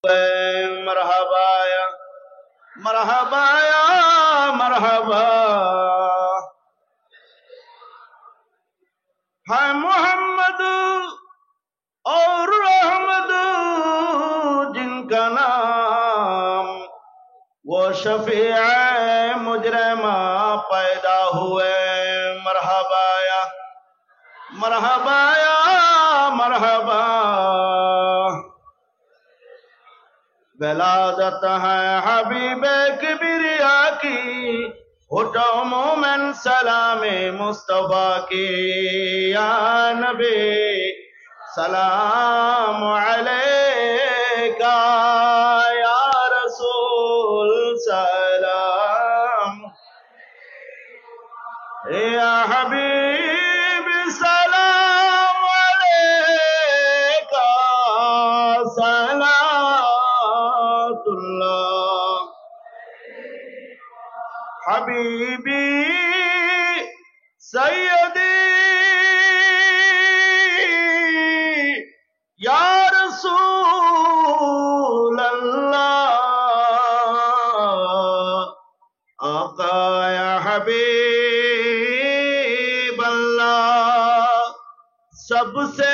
مرحبا یا مرحبا یا مرحبا ہے محمد اور احمد جن کا نام وہ شفیع مجرمہ پیدا ہوئے مرحبا یا مرحبا یا مرحبا ولادت ہے حبیب کبریا کی اٹھو مومن سلام مصطفیٰ کی یا نبی سلام علیکہ یا رسول سلام یا حبیب سلام علیکہ صلوات اللہ حبیبی سیدی یا رسول اللہ آقا یا حبیب اللہ سب سے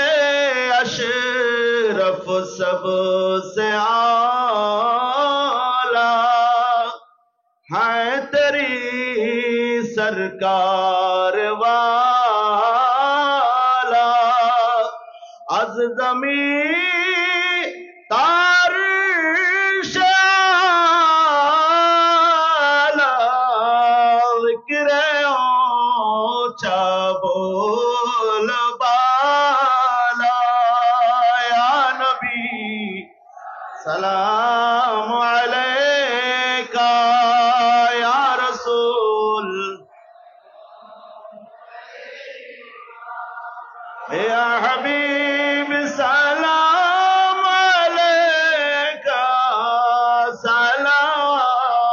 اشرف سب سے اعلیٰ ہے تیری سرکار والا از زمین تارش اعلیٰ ذکر اونچا بول بالا یا نبی سلام علیکہ یا رسول یا حبیب سلام علیکہ صلوات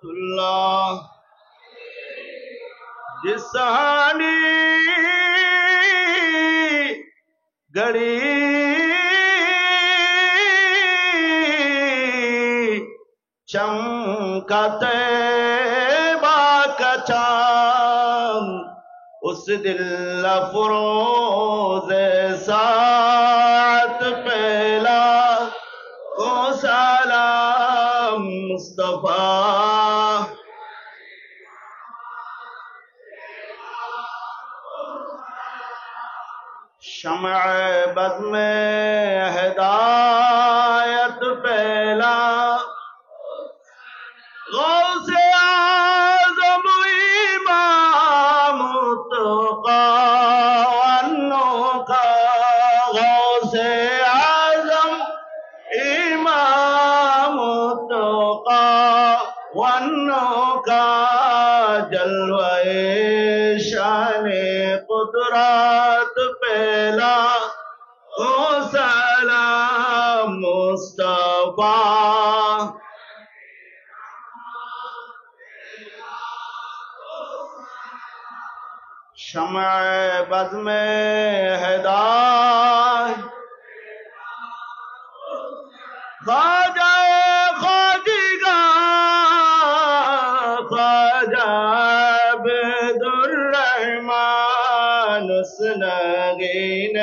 اللہ جس سہانی گڑی چمکا طیبہ کا چاند اس دل افروز ساعت پہلا کو سلام مصطفیٰ شمع بز میں ہدایت پہلا غوث اعظم امام متقی والنقی غوث اعظم امام متقی والنقی جلوہ شان قدرت پہلا او سلام مصطفیٰ شمع بز میں ہدایت خواجہ خواجگاں خواجہ عبد الرحمن اسنگین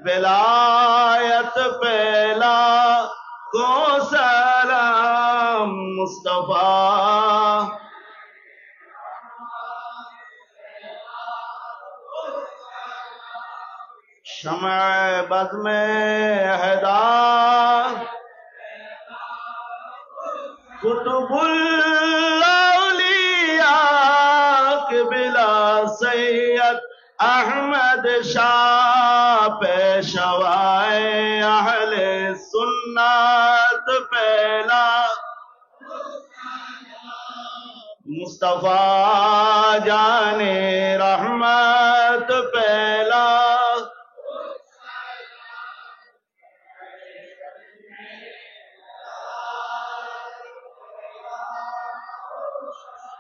ولایت پہلا کو سلام مصطفیٰ شمع بز میں ہدایت قطب الاولیاء قبلہ سید احمد شاہ پیشوائے اہل سنت پہلا مصطفیٰ جان رحمت پہلا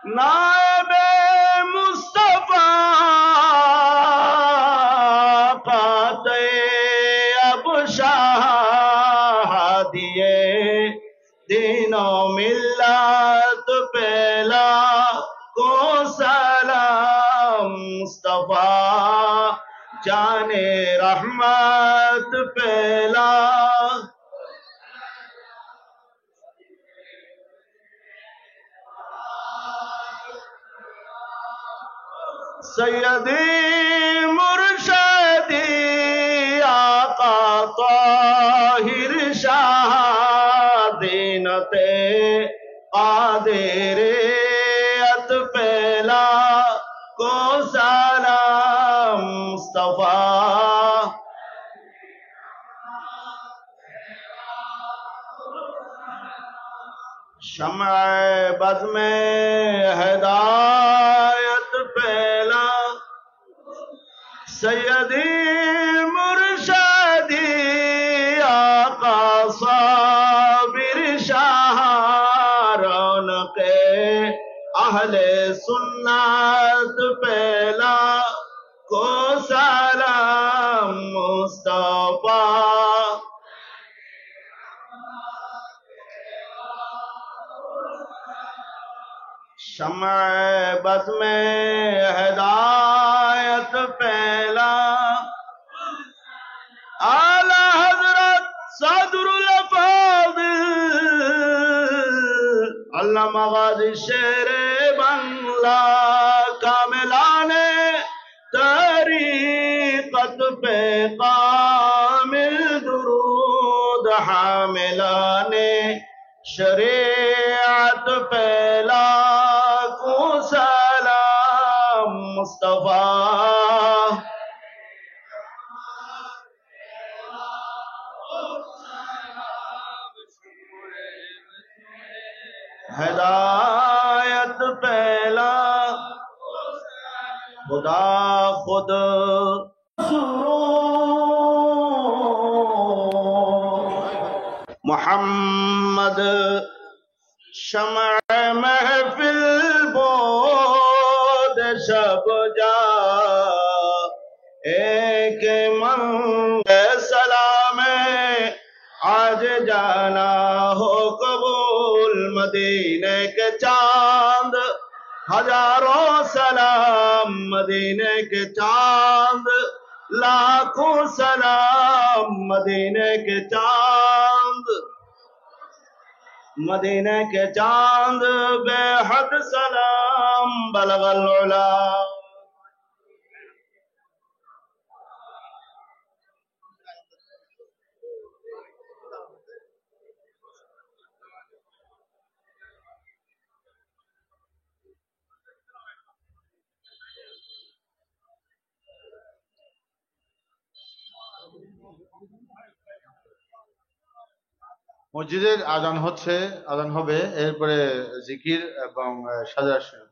نائب مصطفیٰ قاطع اب شاہ ہادی دین و ملت پہلا کو سلام مصطفیٰ جان رحمت پہلا سیدی مرشدی آقا طاہر شاہ دینت قادریت پہلا کو سلام مصطفیٰ شمع بزم ہدایت پہلا سیدی مرشدی آقا صابر شاہ رونق اہل سنت پہلا کو سلام مصطفیٰ شمع بزم ہدایت پہلا اعلی حضرت صدر الافاضل علامہ غازی شیر بنگلہ کاملان طریقت پہ کامل درود حاملان شریعت پہلا کو سلام مصطفیٰ ہدایت پہلا خدا خود محمد شمع محفل بود شب جا ایک منگ سلام آج جانا ہو قبول مدینے کے چاند ہزاروں سلام مدینے کے چاند لاکھوں سلام مدینے کے چاند مدینے کے چاند بے حد سلام بلغ العلا মসজিদের আজান হচ্ছে, আজান হবে, এরপরে জিকির এবং সাজা শুরু।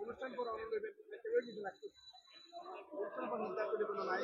অনুষ্ঠান পর কিছু লাগছে অনুষ্ঠান পর মধ্যে কোনো নাই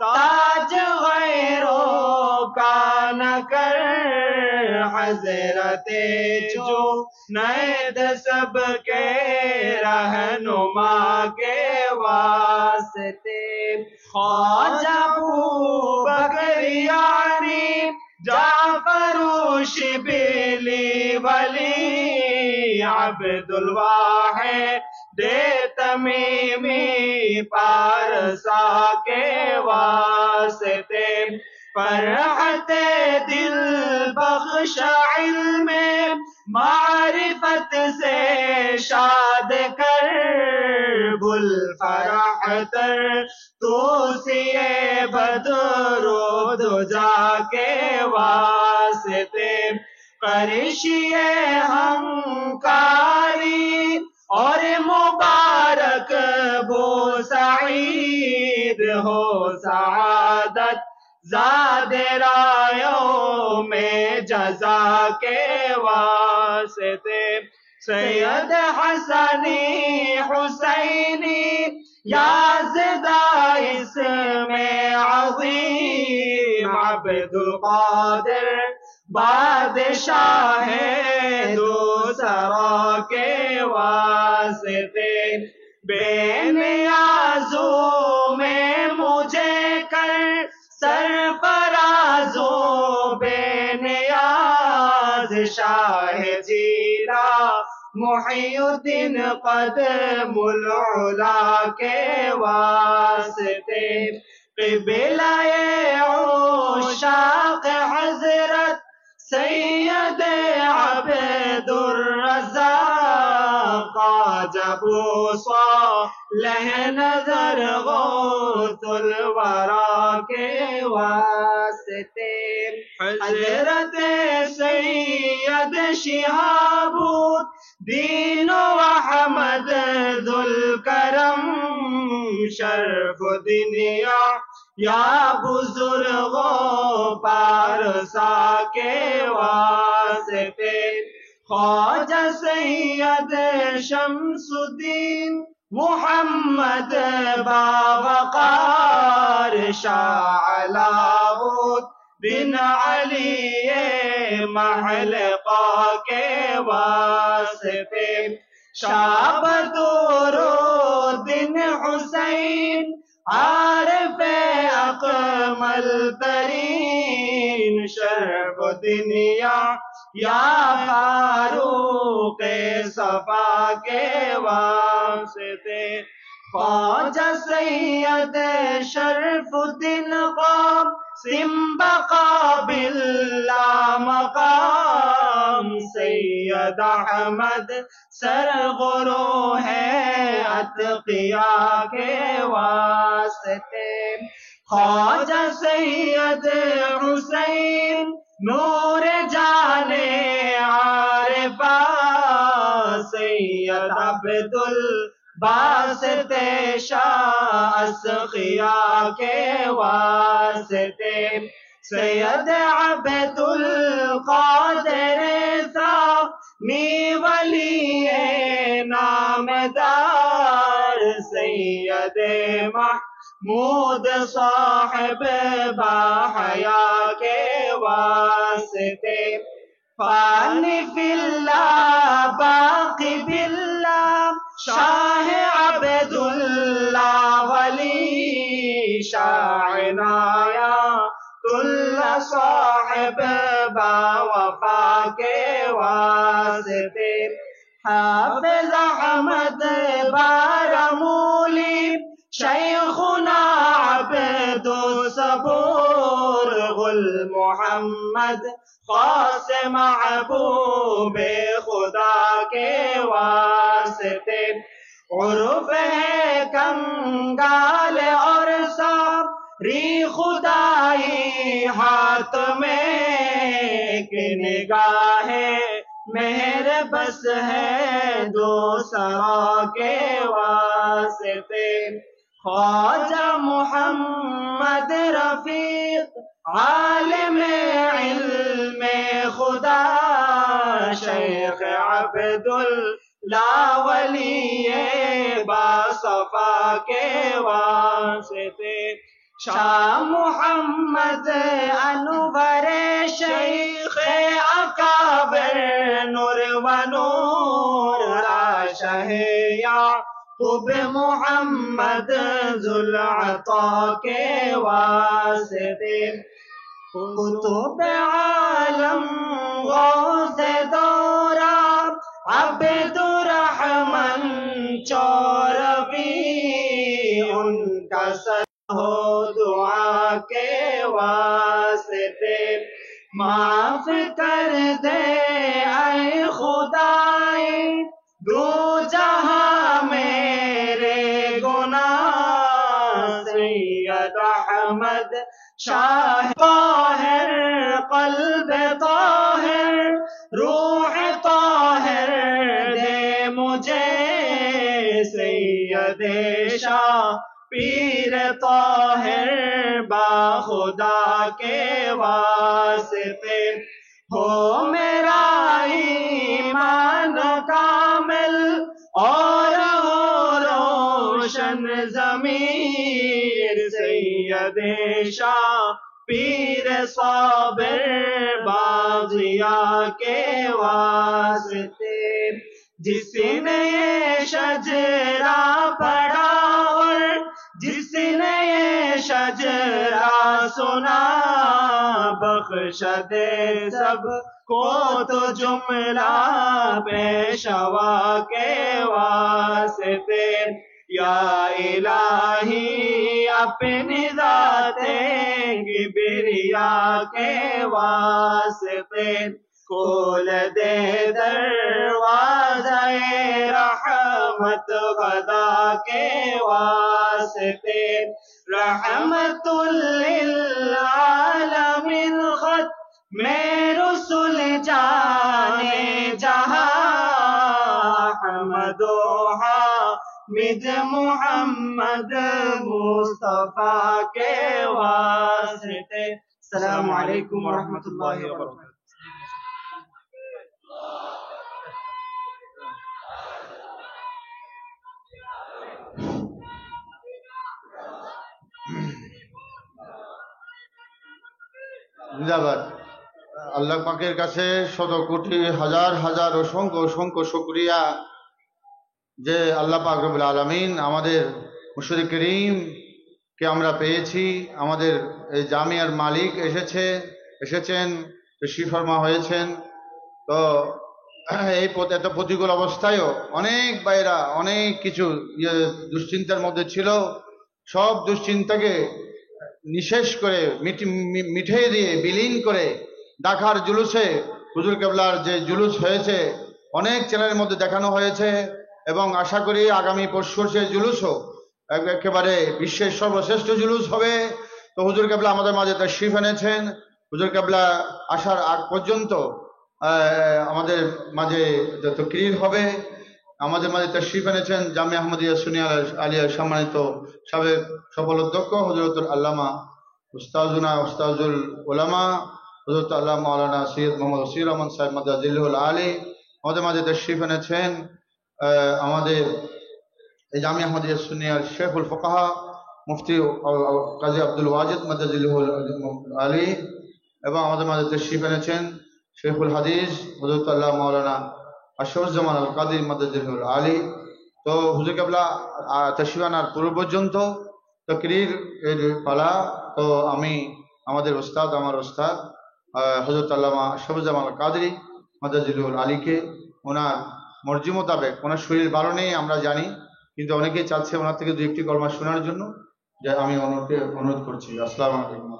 تاج غیروں کا نہ کر حضرت جو نید سب کے رہنما کے واسطے خواجہ ابو بکر یعنی جعفر شبلی ولی عبد الواحد تمیمی پارسا کے واسطے فرحت دل بخش علم معرفت سے شاد کر گل فرح تر توسیے بدر و دجا کے واسطے کرشیے ہمکاری اور مبارک بو سعید ہو سعادت زاد رایوں میں جزا کے واسطے سید حسنی حسینی یازدہ اس میں عظیم عبد القادر بادشاہ دوسرا کے واسطے بے نیازوں میں مجھے کر سرفرازوں بے نیاز شاہ جیلا محی الدین قدم العلا کے واسطے قبلہ عشاق حضرت سید عبد الرزاق خواجہ ابو صالح نظر غوث الورا کے واسطے حضرت سید شہاب الدین احمد ذوالکرم شرف دنیا یا بزرگوں پارسا کے واسطے خواجہ سید شمس الدین محمد باوقار شاہ علاؤالدین علی محلقہ کے واسطے شاہ بدرالدین حسین عارف اکمل ترین شرف دنیا یا فاروق صفا کے واسطے خواجہ سید شرف الدین قاسم بقابل لا مقام سید احمد سرغرو ہے اتقیا کے واسطے خواجہ سید حسین نور جانے عارفہ سید عبد الباسط شاہ اسقیا کے واسطے سید عبد القادر ثانی ولی نامدار سید محمود صاحب باحیا کے واسطے فانی فی اللہ باقی باللہ شاہ عبد اللہ ولی شاہ عنایت اللہ صاحب باوفا کے واسطے حافظ احمد بارمولی شیخنا عبد الصبور غل محمد قاسم محبوب خدا کے واسطے عرف ہے کنگال اور ساری خدائی ہاتھ میں ایک نگاہ مہر بس ہے دوسرا کے واسطے خواجہ محمد رفیق عالم علم خدا شیخ عبد اللہ ولی باصفا کے واسطے شاہ محمد انور شیخ اکابر نور و نور شاہ یعقوب محمد ذوالعطا کے واسطے قطب عالم غوث دورہ عبد الرحمن چوروی ان کا ہو دعا کے واسطے معاف کر دے اے خدائی دو جہاں میرے گناہ سید احمد شاہ طاہر قلب طاہر روح طاہر دے مجھے سید شاہ پیر طاہر با خدا کے واسطے ہو میرا ایمان کامل اور ہو روشن ضمیر سید شاہ پیر صابر باغیا کے واسطے جس نے یہ شجرہ پڑھا اور جس نے یہ شجرہ سنا بخش دے سب کو تو جملہ پیشوا کے واسطے یا الہی اپنی ذات کبریا کے واسطے کھول دے دروازہ رحمت خدا کے واسطے رحمت للعالمین خط میں رسول جانے جہاں احمد و حامد محمد مصطفیٰ کے واسطے السلام علیکم ورحمۃ اللہ وبرکاتہ. জিন্দাবাদ। আল্লাহ পাকের কাছে শত কোটি হাজার হাজার অসংখ্য অসংখ্য শুকরিয়া যে আল্লাহ পাক রব্বুল আলামিন আমাদের মুর্শিদ করিম কে আমরা পেয়েছি। আমাদের এই জামিয়ার মালিক এসেছেন, তশরিফ ফরমা হয়েছেন। তো এই এত প্রতিকূল অবস্থায়ও অনেক ভাইরা অনেক কিছু দুশ্চিন্তার মধ্যে ছিল, সব দুশ্চিন্তাকে নিঃশেষ করে মিটিয়ে দিয়ে বিলীন করে ঢাকার জুলুসে হুজুর কেবলার যে জুলুস হয়েছে অনেক চ্যানেলের মধ্যে দেখানো হয়েছে এবং আশা করি আগামী পরশু সে জুলুসও একেবারে বিশ্বের সর্বশ্রেষ্ঠ জুলুস হবে। তো হুজুর কেবলা আমাদের মাঝে তাশরিফ এনেছেন। হুজুর কেবলা আসার আগ পর্যন্ত আমাদের মাঝে যত ক্রির হবে আমাদের মাঝে তাশরিফ এনেছেন জামিয়া আহমদিয়া সুন্নিয়া আলিয়ার সম্মানিত সাবেক সফল অধ্যক্ষ হযরতুল আল্লামা উস্তাজুল উলামা হযরত আল্লামা মাওলানা সৈয়দ মোহাম্মদ ওসির রহমান সাহেব মাদাজিল্লুল আলী। আমাদের মাঝে তাশরিফ এনেছেন আমাদের এই জামিয়া আহমদিয়া সুন্নিয়ার শেখুল ফুকাহা মুফতি কাজী আব্দুল ওয়াজিদ মাদাজিল্লুল আলী এবং আমাদের মাঝে তাশরিফ এনেছেন শেখুল হাদিস হযরত আল্লাহ মাওলানা আশরাফুজ্জামান আল কাদির মাদাজিল্লুল আলী। তো হুজুর কেবলা তাশরিফ আনার পূর্ব পর্যন্ত তাকরীর এর পালা। তো আমি আমাদের আমার ওস্তাদ হযরত আল্লামা আশরাফুজ্জামান আল কাদির মাদাজিল্লুল আলীকে ওনার মর্জি মোতাবেক, ওনার শরীর ভালো নেই আমরা জানি, কিন্তু অনেকেই চাচ্ছে ওনার থেকে দু একটি কলমা শোনার জন্য, যে আমি ওনাকে অনুরোধ করছি। আসসালামু আলাইকুম।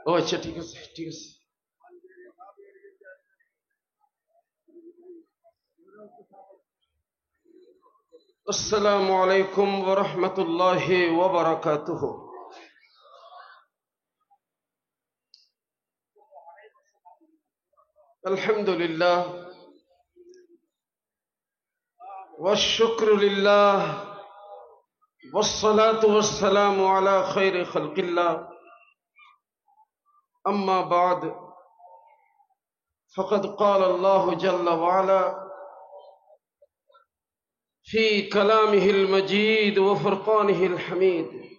ও আচ্ছা, ঠিক আছে ঠিক আছে। আসসালামু আলাইকুম ওয়া রাহমাতুল্লাহি ওয়া বারাকাতুহু। আলহামদুলিল্লাহ والشكر لله والصلاة والسلام على خير خلق الله أما بعد فقد قال الله جل وعلا في كلامه المجيد وفرقانه الحميد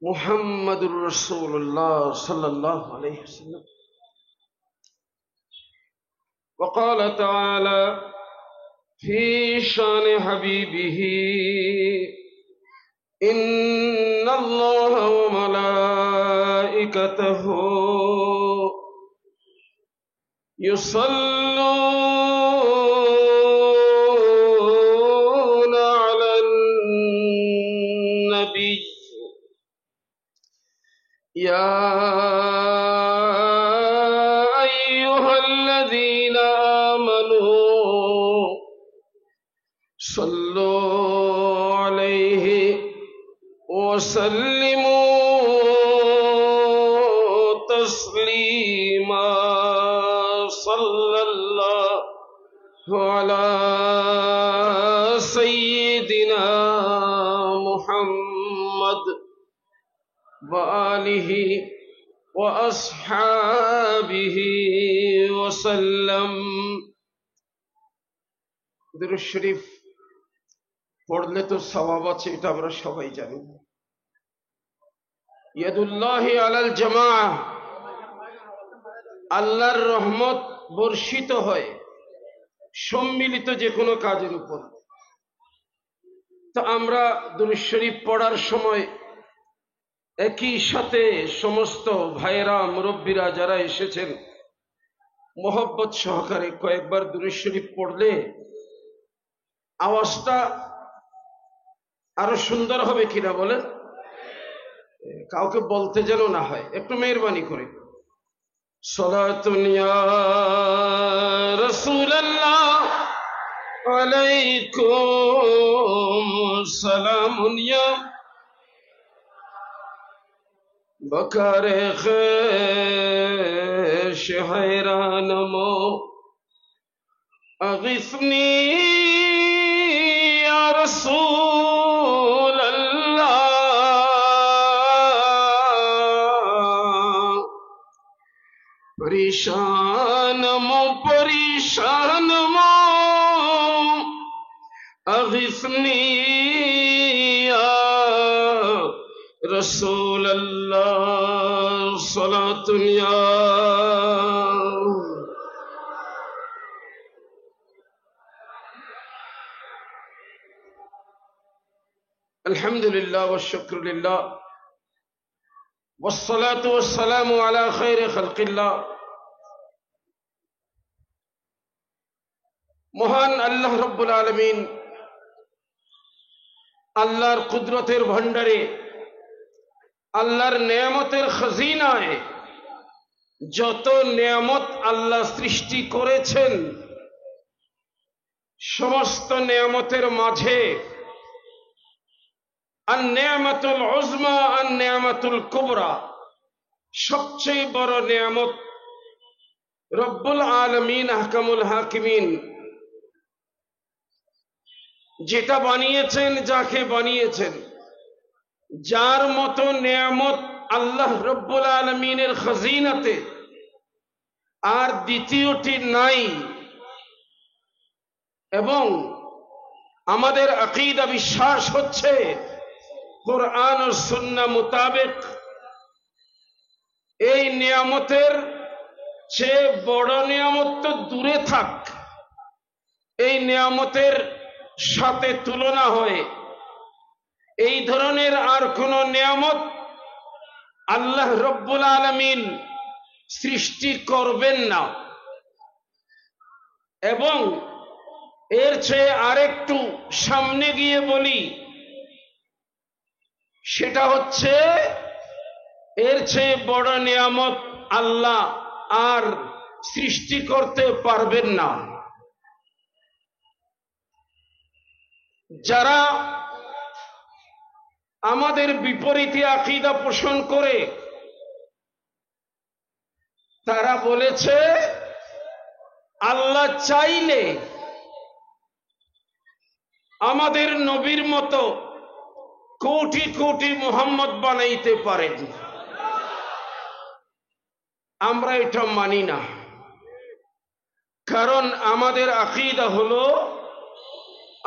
محمد رسول الله صلى الله عليه وسلم وقال تعالى في شان حبيبه إن الله وملائكته يصلون على النبي يا أيها الذين آمنوا صلوا عليه وسلموا تسليما صلى الله على سيدنا محمد وآله وأصحابه وسلم দুরূদ শরীফ পড়লে তো সওয়াব আছে, এটা আমরা সবাই জানি। ইয়াদুল্লাহি আলাল জামাআহ, আল্লাহর রহমত বর্ষিত হয় সম্মিলিত যে কোনো কাজের উপর। তো আমরা দুরূদ শরীফ পড়ার সময় একই সাথে সমস্ত ভাইয়েরা মুরব্বীরা যারা এসেছেন মোহব্বত সহকারে কয়েকবার দুরূদ শরীফ পড়লে আওয়াজটা আরো সুন্দর হবে কিনা বলেন? কাউকে বলতে যেন না হয়, একটু মেহরবানি করে। সালাতুন ইয়া রাসূলুল্লাহ আলাইকুম সালামুন ইয়া বকারে খেশ হায়রানমো আগিসনি ইয়া রাসূলুল্লাহ পরিশানমো পরিশানমো আগিসনি ইয়া রাসূলুল্লাহ সালাতুন ইয়া আলহামদুলিল্লাহ ওয়া শুকরুলিল্লাহ ওয়াসসালাতু ওয়াসসালামু আলা খায়রি খালকিল্লাহ। মহান আল্লাহ রাব্বুল আলামিন আল্লাহর কুদরতের ভান্ডারে, আল্লাহর নেয়ামতের খাজিনায় যত নেয়ামত আল্লাহ সৃষ্টি করেছেন, সমস্ত নেয়ামতের মাঝে আন-নি'মাতুল উযমা আন-নি'মাতুল কুবরা, সবচেয়ে বড় নেয়ামত রব্বুল আলামিন আহকামুল হাকিমিন যেটা বানিয়েছেন, যাকে বানিয়েছেন, যার মতো নেয়ামত আল্লাহ রব্বুল আলামিনের খাজিনাতে আর দ্বিতীয়টি নাই। এবং আমাদের আকীদা বিশ্বাস হচ্ছে কুরআন ও সুন্নাহ মোতাবেক এই নিয়ামতের চেয়ে বড় নিয়ামত তো দূরে থাক, এই নিয়ামতের সাথে তুলনা হয় এই ধরনের আর কোন নিয়ামত আল্লাহ রব্বুল আলামিন সৃষ্টি করবেন না। এবং এর চেয়ে আরেকটু সামনে গিয়ে বলি, সেটা হচ্ছে এর চেয়ে বড় নিয়ামত আল্লাহ আর সৃষ্টি করতে পারবেন না। যারা আমাদের বিপরীতে আকীদা পোষণ করে, তারা বলেছে আল্লাহ চাইলে আমাদের নবীর মতো কোটি কোটি মুহাম্মদ বানাইতে পারেন। আমরা এটা মানি না, কারণ আমাদের আকীদা হলো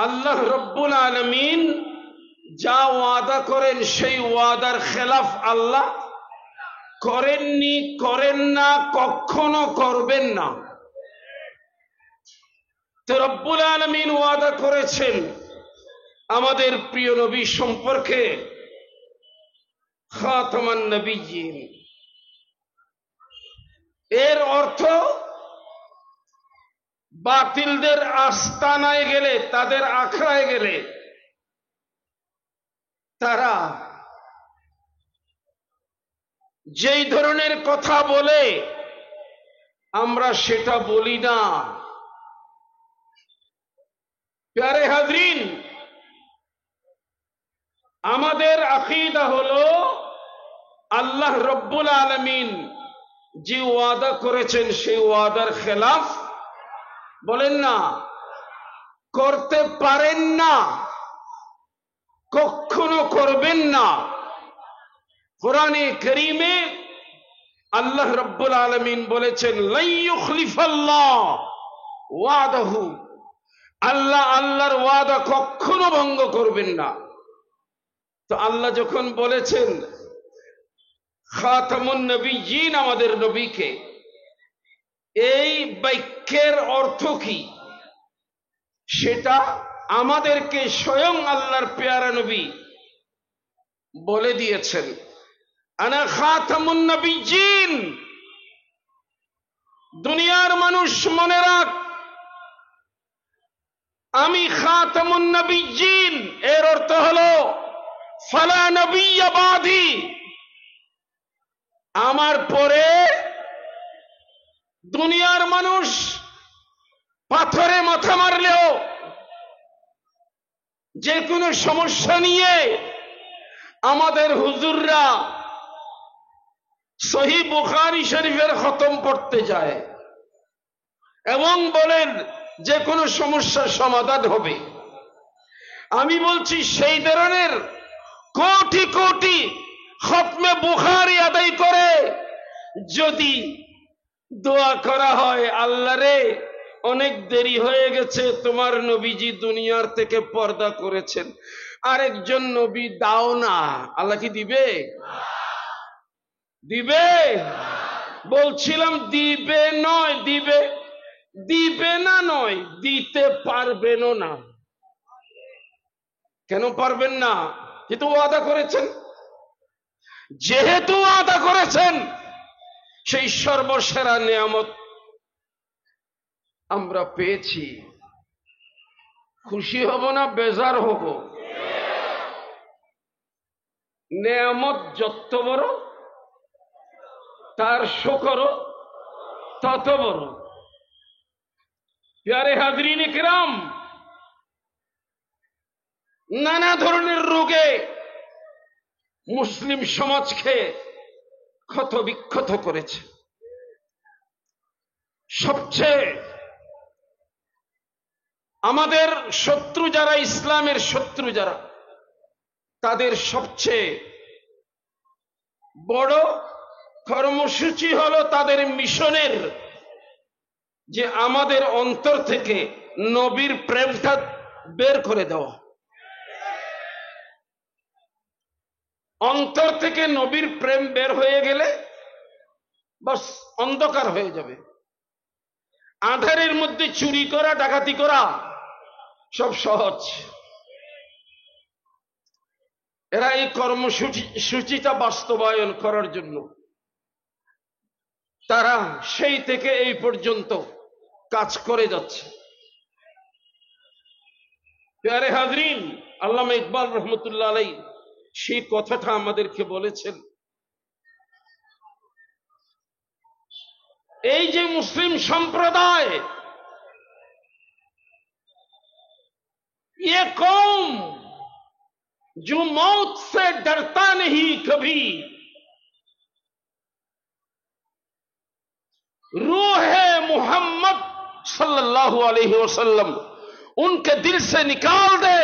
আল্লাহ রব্বুল আলামিন যা ওয়াদা করেন সেই ওয়াদার খেলাফ আল্লাহ করেননি, করেন না, কখনো করবেন না। তো রব্বুল আলামিন ওয়াদা করেছেন আমাদের প্রিয় নবী সম্পর্কে খাতামান নবিয়্যিন। এর অর্থ বাতিলদের আস্তানায় গেলে, তাদের আখড়ায় গেলে তারা যেই ধরনের কথা বলে আমরা সেটা বলি না। প্যারে হাজরিন, আমাদের আকীদা হলো আল্লাহ রব্বুল আলামিন যে ওয়াদা করেছেন সেই ওয়াদার খেলাফ বলেন না, করতে পারেন না, কখনো করবেন না। কোরআনে কারীমে আল্লাহ রব্বুল আলামিন বলেছেন লা ইউখলিফাল্লাহ ওয়াদাহু, আল্লাহ আল্লাহর ওয়াদা কখনো ভঙ্গ করবেন না। তো আল্লাহ যখন বলেছেন খাতামুন নবিয়্যিন আমাদের নবীকে, এই বাক্যের অর্থ কি সেটা আমাদেরকে স্বয়ং আল্লাহর পেয়ারা নবী বলে দিয়েছেন। আনা খাতামুন নবিয়্যিন। দুনিয়ার মানুষ মনে রাখ, আমি খাতামুন নবিয়্যিন, এর অর্থ হলো ফালা নবিয়্য বাদি, আমার পরে দুনিয়ার মানুষ পাথরে মাথা মারলেও, যে কোনো সমস্যা নিয়ে আমাদের হুজুররা সহিহ বুখারী শরীফের খতম পড়তে যায় এবং বলেন যে কোনো সমস্যার সমাধান হবে। আমি বলছি সেই ধরনের কোটি কোটি খতমে বুখারী আদায় করে যদি দোয়া করা হয়, আল্লাহ রে অনেক দেরি হয়ে গেছে, তোমার নবীজি দুনিয়ার থেকে পর্দা করেছেন, আরেকজন নবী দাও না, আল্লাহ কি দিবে? দিবে? বলছিলাম দিবে নয়, দিবে, দিবে না নয়, দিতে পারবেন না। কেন পারবেন না? যেহেতু ওয়াদা করেছেন, যেহেতু ওয়াদা করেছেন, সেই সর্বসেরা নিয়ামত আমরা পেয়েছি। খুশি হব না বেজার হব? নিয়ামত যত বড় তার শুকরও তত বড়। প্যারে হাজরিন কিরাম, নানা ধরনের রোগে মুসলিম সমাজকে ক্ষত বিক্ষত করেছে। সবচেয়ে আমাদের শত্রু যারা, ইসলামের শত্রু যারা, তাদের সবচেয়ে বড় কর্মসূচি হলো তাদের মিশনের যে আমাদের অন্তর থেকে নবীর প্রেমটা বের করে দেওয়া। অন্তর থেকে নবীর প্রেম বের হয়ে গেলে বাস অন্ধকার হয়ে যাবে। আঁধারের মধ্যে চুরি করা, ডাকাতি করা সব সহজ। এরা এই কর্মসূচিটা বাস্তবায়ন করার জন্য তারা সেই থেকে এই পর্যন্ত কাজ করে যাচ্ছে। প্যারে হাজরিন, আল্লামা ইকবাল রহমতুল্লাহ আলাইহি সেই কথাটা আমাদেরকে বলেছেন। এই যে মুসলিম সম্প্রদায়, ये कौम जो मौत से डरता नहीं कभी, रूह मोहम्मद सल्लल्लाहु अलैहि वसल्लम उनके दिल से निकाल दे,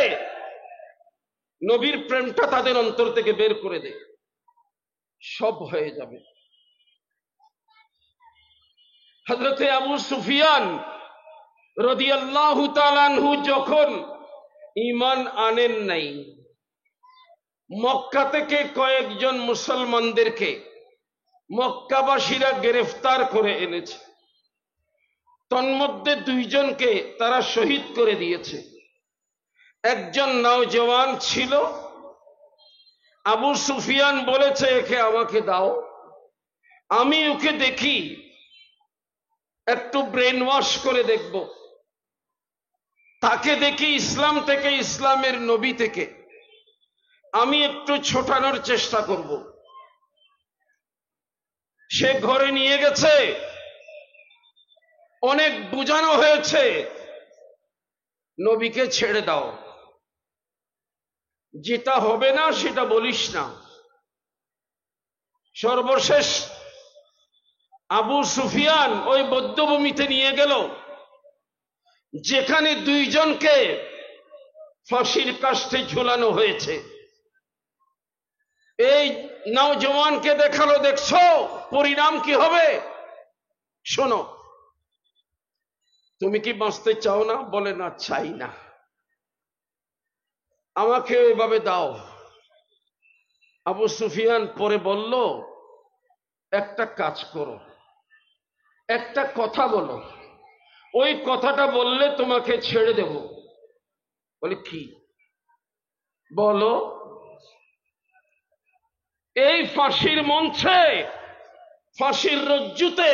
নবীর প্রেমটা তাদের অন্তর থেকে বের করে দে, সব হয়ে যাবে। হযরতে আবু সুফিয়ান রাদিয়াল্লাহু তাআলা আনহু যখন ঈমান আনেন নাই, মক্কা থেকে কয়েকজন মুসলমানদেরকে মক্কাবাসীরা গ্রেফতার করে এনেছে। তন্মধ্যে 2 জনকে তারা শহীদ করে দিয়েছে। একজন নওজওয়ান ছিল, আবু সুফিয়ান বলেছে একে আমাকে দাও, আমি ওকে দেখি, একটু ব্রেন ওয়াশ করে দেখব, তাকে দেখি ইসলাম থেকে, ইসলামের নবী থেকে আমি একটু ছোটানোর চেষ্টা করব। সে ঘরে নিয়ে গেছে, অনেক বুঝানো হয়েছে নবীকে ছেড়ে দাও, যেটা হবে না সেটা বলিস না। সর্বশেষ আবু সুফিয়ান ওই বধ্যভূমিতে নিয়ে গেল, যেখানে 2 জনকে ফাঁসির কাষ্ঠে ঝুলানো হয়েছে। এই নওজওয়ানকে দেখালো, দেখছো পরিণাম কি হবে, শোনো, তুমি কি বাঁচতে চাও না? বলে না, চাই না, আমাকে এভাবে দাও। আবু সুফিয়ান পরে বলল, একটা কাজ করো, একটা কথা বলো, ওই কথাটা বললে তোমাকে ছেড়ে দেব। বলে কি? বলো। এই ফাঁসির মঞ্চে, ফাঁসির রজ্জুতে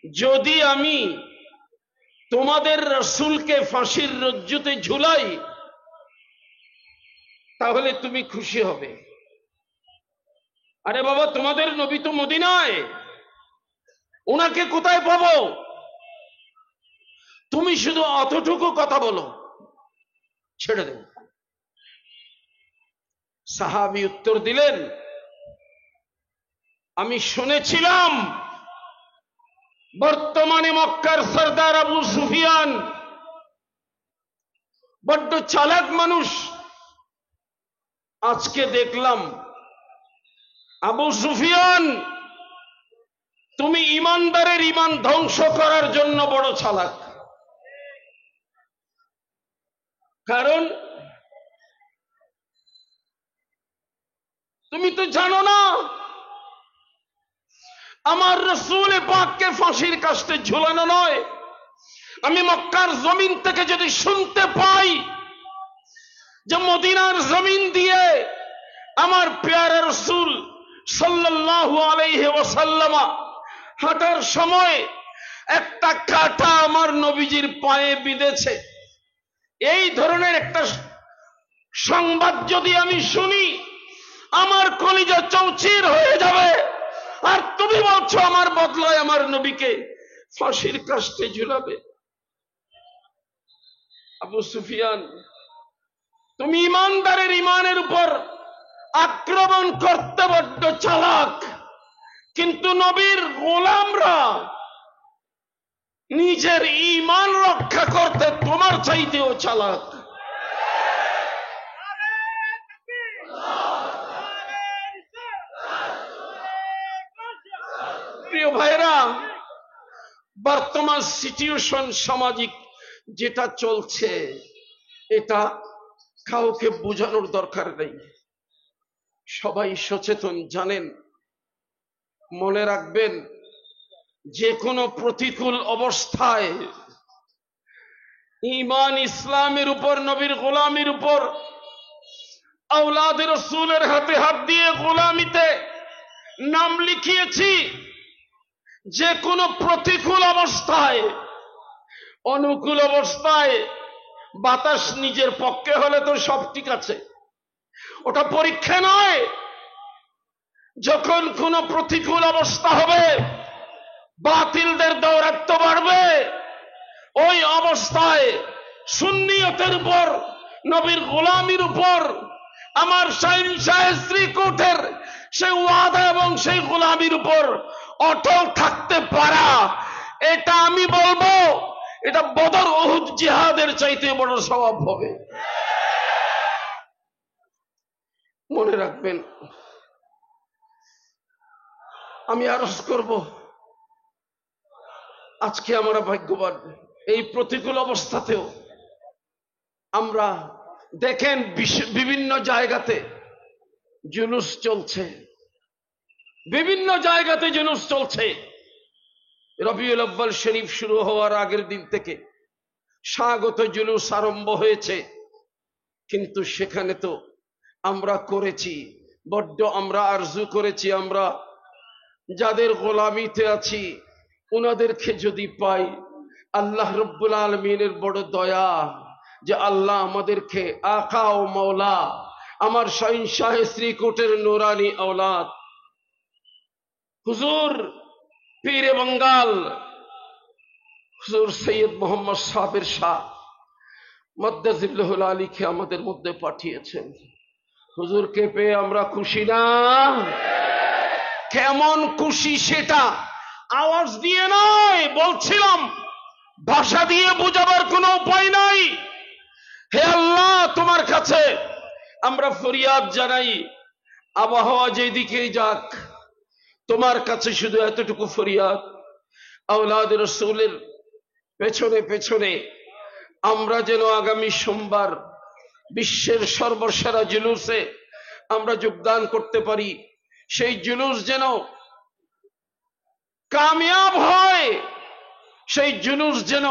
যদি আমি তোমাদের রাসূলকে ফাঁসির রজ্জুতে ঝুলাই, তাহলে তুমি খুশি হবে। আরে বাবা, তোমাদের নবী তো মদিনায়, ওনাকে কোথায় পাবো? তুমি শুধু অতটুকু কথা বলো, ছেড়ে দেব। সাহাবী উত্তর দিলেন, আমি শুনেছিলাম বর্তমানে মক্কার সরদার আবু সুফিয়ান বড্ড চালাক মানুষ। আজকে দেখলাম আবু সুফিয়ান, তুমি ইমানদারের ইমান ধ্বংস করার জন্য বড় চালাক। কারণ তুমি তো জানো না আমার রাসূল পাককে ফাঁসির কাষ্ঠে ঝুলানো নয়। আমি মক্কার জমিন থেকে যদি শুনতে পাই যে মদিনার জমিন দিয়ে আমার প্যারা রাসূল সাল্লাল্লাহু আলাইহি ওয়াসাল্লাম হাঁটার সময় একটা কাঁটা আমার নবীজির পায়ে বিঁধেছে, এই ধরনের একটা সংবাদ যদি আমি শুনি, আমার কলিজা চৌচির হয়ে যাবে। আর তুমি বলছো আমার বদলায় আমার নবীকে ফাঁসির কাষ্ঠে ঝুলাবে। আবু সুফিয়ান, তুমি ইমানদারের ইমানের উপর আক্রমণ করতে বড্ড চালাক, কিন্তু নবীর গোলামরা নিজের ঈমান রক্ষা করতে তোমার চাইতেও চালাক। প্রিয় ভাইরা, বর্তমান সিচুয়েশন সামাজিক যেটা চলছে, এটা কাউকে বোঝানোর দরকার নেই, সবাই সচেতন, জানেন। মনে রাখবেন, যে কোনো প্রতিকূল অবস্থায় ঈমান ইসলামের উপর, নবীর গোলামির উপর, আওলাদ রাসূলের হাতে হাত দিয়ে গোলামিতে নাম লিখিয়েছি। যে কোনো প্রতিকূল অবস্থায়, অনুকূল অবস্থায় বাতাস নিজের পক্ষে হলে তো সব ঠিক আছে, ওটা পরীক্ষা নয়। যখন কোনো প্রতিকূল অবস্থা হবে, বাতিলদের দৌরাত্ম্য বাড়বে, ওই অবস্থায় সুন্নিয়তের উপর, নবীর গোলামির উপর আমার শাহেস্ত্রী কোটের সেই ওয়াদা এবং সেই গোলামির উপর অটল থাকতে পারা, এটা আমি বলবো, এটা বদর উহুদ জিহাদের চাইতে বড় সওয়াব হবে। মনে রাখবেন, আমি আরজ করব, আজকে আমরা ভাগ্যবান, এই প্রতিকূল অবস্থাতেও আমরা দেখেন বিভিন্ন জায়গাতে জুলুস চলছে, বিভিন্ন জায়গাতে জুলুস চলছে। রবিউল আউয়াল শরীফ শুরু হওয়ার আগের দিন থেকে স্বাগত জুলুস আরম্ভ হয়েছে, কিন্তু সেখানে তো আমরা করেছি, বড্ড আমরা আরজু করেছি, আমরা যাদের গোলামিতে আছি ওনাদেরকে যদি পাই, আল্লাহ রব্বুল আলামিনের বড় দয়া যে আল্লাহ আমাদেরকে আকা ও মাওলা, আমার শাহ শ্রীকোটের নুরানি আওলাদ হুজুর পীরে বাঙ্গাল হুজুর সৈয়দ মোহাম্মদ সাবের শাহ মদ্দাজিল্লাহুল আলীকে আমাদের মধ্যে পাঠিয়েছেন। হুজুরকে পেয়ে আমরা খুশি না? কেমন খুশি সেটা আওয়াজ দিয়ে নয়, বলছিলাম ভাষা দিয়ে বোঝাবার কোনো উপায় নাই। হে আল্লাহ, তোমার কাছে আমরা ফরিয়াদ জানাই, আবহাওয়া যেদিকেই যাক, তোমার কাছে শুধু এতটুকু ফরিয়াদ, আওলাদ রাসূলের পেছনে পেছনে আমরা যেন আগামী সোমবার বিশ্বের সর্বসেরা জুলুসে আমরা যোগদান করতে পারি, সেই জুলুস যেন কামিয়াব হয়, সেই জুলুস যেন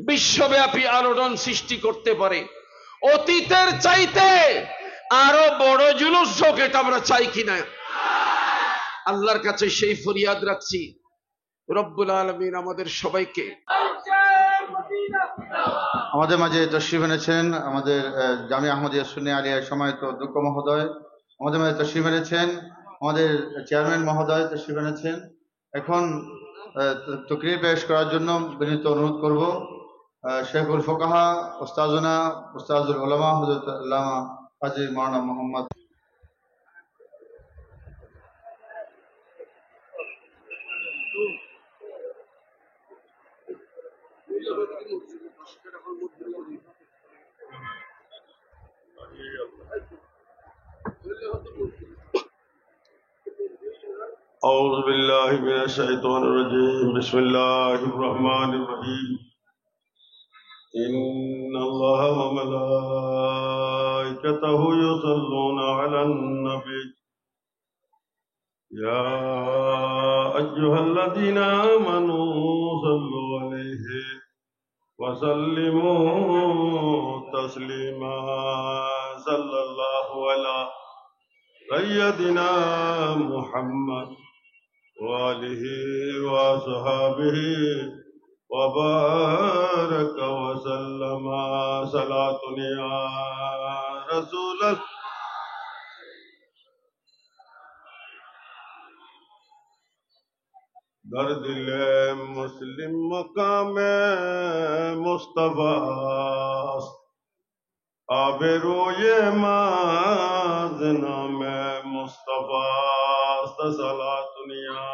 বিশ্বব্যাপী আলোড়ন সৃষ্টি করতে পারে। অতীতের চাইতে আরো বড় জুলুস হোক, এটা আমরা চাই কিনা আল্লাহর কাছে সেই ফরিয়াদ রাখছি। রব্বুল আলামিন আমাদের সবাইকে আমাদের মাঝে তশরিফ এনেছেন আমাদের জামিয়া আহমদিয়া সুন্নিয়া আলিয়ার সম্মানিত অধ্যক্ষ মহোদয়, আমাদের মাঝে তশরিফ এনেছেন আমাদের চেয়ারম্যান মহোদয় তশরিফ এনেছেন। এখন তকরির পেশ করার জন্য বিনীত অনুরোধ করব শেখুল ফোকাহা ওস্তাজুনা ওস্তাজুল উলামা হযরত আল্লামা হাজী মাওলানা মোহাম্মদ أعوذ بالله من الشيطان الرجيم بسم الله الرحمن الرحيم إن الله وملائكته يصلون على النبي يا أيها الذين آمنوا صلوا عليه وسلموا تسليما صلى الله على سيدنا محمد وآله وصحابه وبارك وسلم صلاة يا رسول الله در دل مسلم مقام مصطفیٰ آبروی مازنام مصطفیٰ صلاة دنیا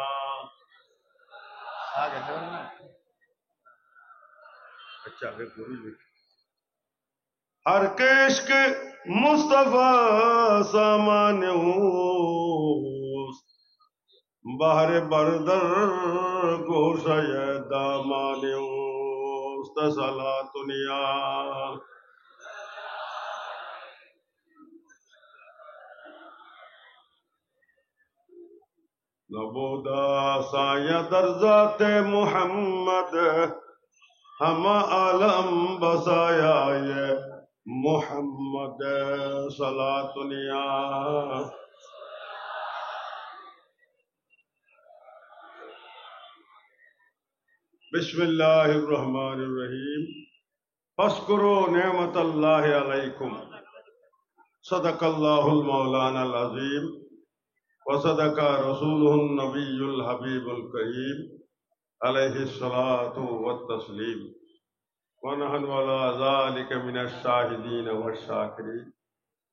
اچھا ہر عشق مصطفیٰ سامان بہر بردر گوشہ دامان صلاة دنیا نبودا سایہ در ذات محمد ہم عالم بسایا یہ محمد صلاة دنیا بسم اللہ الرحمن الرحیم فاذکروا نعمت اللہ علیکم صدق اللہ المولانا العظیم وصدق رسوله النبی الحبیب الکریم علیہ الصلاۃ والتسلیم ونحن على ذلك من الشاہدین والشاکرین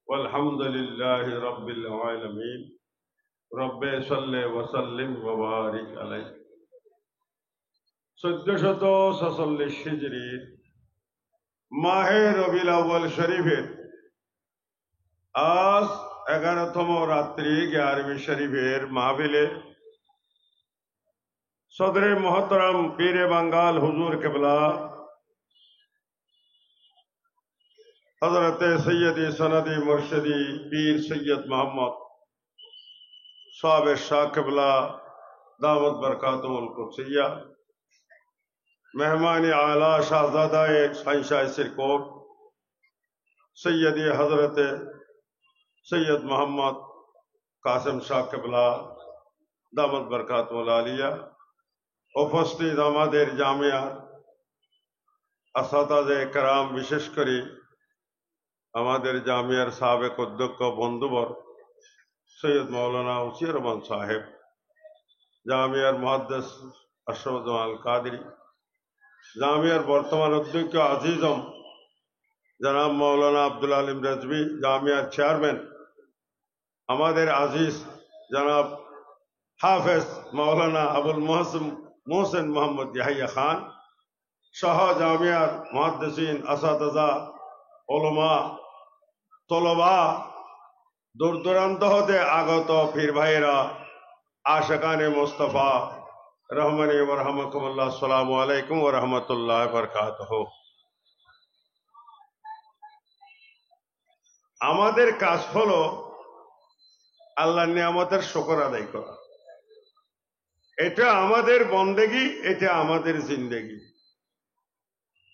والحمد للہ رب العالمین رب صل وسلم وبارک علیہ 1446 হিজরির মাহে রবিউল আউয়াল শরীফের আজ 11তম রাত্রি 11वीं শরীফের মাহফিলে সদরে মোহতরম পীরে বাঙ্গাল হুজুর কেবলা হযরত সৈয়দি সনদি মুর্শিদি পীর সৈয়দ মোহাম্মদ সাহেব শাহ কেবলা दावत बरकातुल कुदसिया मेहमान आला शाहजादा शहंशाह सिरकोट सैयद हजरत सैयद मोहम्मद कासिम शाह केबला दावत बरकातुल आलिया उपस्थित আমাদের জামিয়ার আসাতাজে کرام বিশেষ করে আমাদের জামিয়ার সাবেক অধ্যক্ষ বন্ধুবর সৈয়দ মাওলানা উসির রহমান সাহেব জামিয়ার মুহাদ্দিস আশরাফ জামাল কাদরি জামিয়ার বর্তমান অধ্যক্ষ আজিজম জনাব মাওলানা আব্দুল আলিম রাজভী জামিয়ার চেয়ারম্যান আমাদের আজিজ জনাব হাফেজ মাওলানা আবুল মোহসেন মোহাম্মদ ইয়াহিয়া খান সহ জামিয়ার মুহাদ্দিসিন আসাতিজা উলামা তলবা দূর দূরান্ত হতে আগত পীর ভাইয়েরা आशकान मुस्तफ़ा रहमनी व रहमकुमुल्लाह अस्सलामु अलैकुम व रहमतुल्लाहि व बरकातुहू আমাদের কাজ হলো আল্লাহর নিয়ামতের শুকর আদায় করা এটা আমাদের বন্দেগী এটা আমাদের জিন্দেগি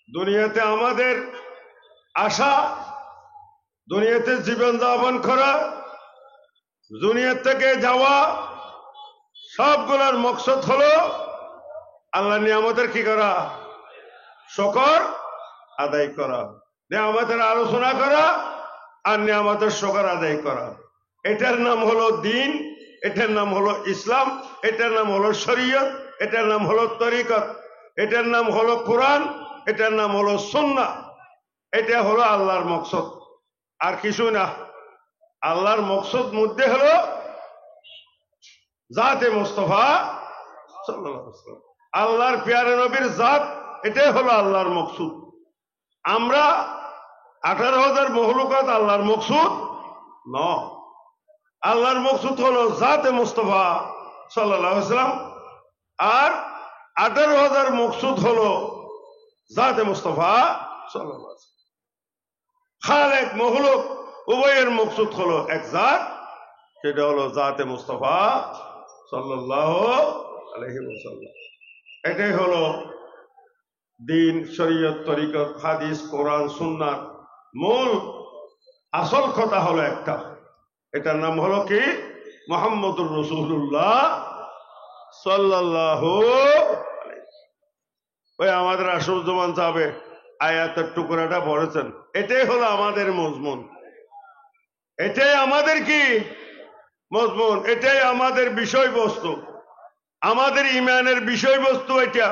দুনিয়াতে আমাদের আশা দুনিয়াতে জীবন যাপন করা দুনিয়া থেকে যাওয়া সবগুলোর মকসদ হলো আল্লাহ নিয়ামতের কি করা শুকর আদায় করা নিয়ামতের আলোচনা করা আর নিয়ামতের শুকর আদায় করা এটার নাম হলো দ্বীন এটার নাম হলো ইসলাম এটার নাম হলো শরীয়ত এটার নাম হলো তরিকত এটার নাম হলো কোরআন এটার নাম হলো সুন্নাহ এটা হলো আল্লাহর মকসদ আর কিছু না আল্লাহর মকসদ মধ্যে হলো জাতে মুস্তাফা সাল্লাল্লাহু আলাইহি ওয়াসাল্লাম আল্লাহর প্যারে নবীর জাত এটাই হলো আল্লাহর মকসুদ আমরা 18,000 মখলুকাত আল্লাহর মকসুদ নয় আল্লাহর মকসুদ হলো জাতে মুস্তাফা সাল্লাল্লাহু আলাইহি ওয়াসাল্লাম আর 18,000 মকসুদ হলো জাতে মুস্তাফা সাল্লাল্লাহু আলাইহি ওয়াসাল্লাম খালেক মখলুক উভয়ের মকসুদ হলো এক জাত সেটা হলো জাতে মুস্তাফা সাল্লাল্লাহু আলাইহি ওয়াসাল্লাম এটাই হলো দ্বীন শরীয়ত তরিকত হাদিস কোরআন সুন্নাহ মূল আসল কথা হলো একটা এটার নাম হলো কি মুহাম্মদুর রাসূলুল্লাহ সাল্লাল্লাহু আলাইহি ওই আমাদের আশুজ্জামান সাহেব আয়াতের টুকরাটা পড়েছেন এটাই হলো আমাদের মজমুন এটাই আমাদের কি মজমুন এটাই আমাদের বিষয়বস্তু আমাদের ঈমানের বিষয়বস্তু এটা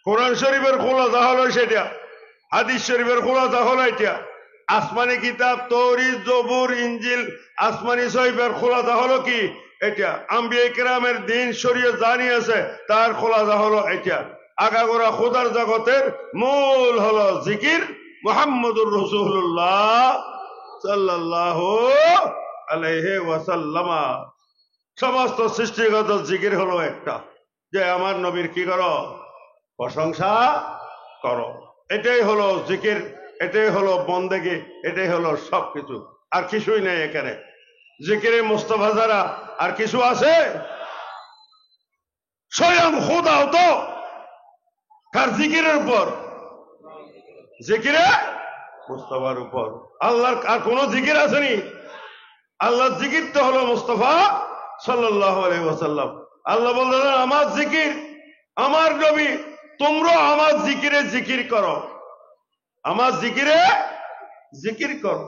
কোরআন শরীফের খুলাসা হলো সেটা হাদিস শরীফের খুলাসা হলো এটা আসমানি কিতাব তৌরাত জবুর ইনজিল আসমানি শরীফের খুলাসা হলো কি এটা আম্বিয়া কিরামের দ্বীন শরীয়ত জানি আছে তার খুলাসা হলো এটা আগাগোড়া খোদার জগতের মূল হলো জিকির মুহাম্মদুর রাসূলুল্লাহ সাল্লাল্লাহু আলাইহি ওয়াসাল্লাম সমস্ত সৃষ্টিগত জিকির হলো একটা যে আমার নবীর কি করো প্রশংসা করো এটাই হলো জিকির এটাই হলো বন্দেগী এটাই হলো সবকিছু আর কিছুই নেই এখানে জিকিরে মুস্তাফা যারা আর কিছু আছে স্বয়ং খোদাও তো কার জিকিরের উপর জিকিরে মুস্তাফার উপর আল্লাহর আর কোন জিকির আসেনি আল্লাহর জিকির তো হলো মুস্তাফা সাল্লাল্লাহু আলাইহি ওয়াসাল্লাম আল্লাহ বললেন আমার জিকির আমার নবী তোমরা আমার জিকিরে জিকির করো আমার জিকিরে জিকির করো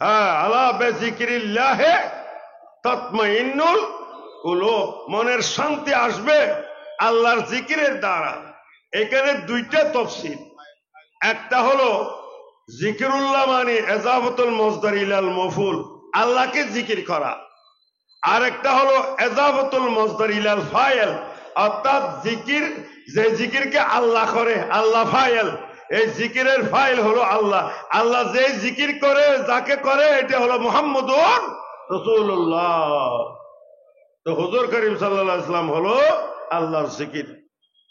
হ্যাঁ আলা বিজিকিরিল্লাহ তাতমাইন্নুল কুলুব মনের শান্তি আসবে আল্লাহর জিকিরের দ্বারা এখানে দুইটা তাফসীর একটা হলো জিকিরুল্লাহ মানে ইজাফাতুল মসদার ইলাল মাফউল আল্লাহকে জিকির করা আর একটা হলো ইজাফাতুল মসদার ইলাল ফাইল অর্থাৎ জিকির, যে জিকিরকে আল্লাহ করে, আল্লাহ ফাইল, এই জিকিরের ফাইল হলো আল্লাহ। আল্লাহ যে জিকির করে, যাকে করে, এটা হলো মুহাম্মদুর রাসূলুল্লাহ। তো হুজুর করিম সাল্লাল্লাহু আলাইহি ওয়াসাল্লাম হলো আল্লাহর জিকির।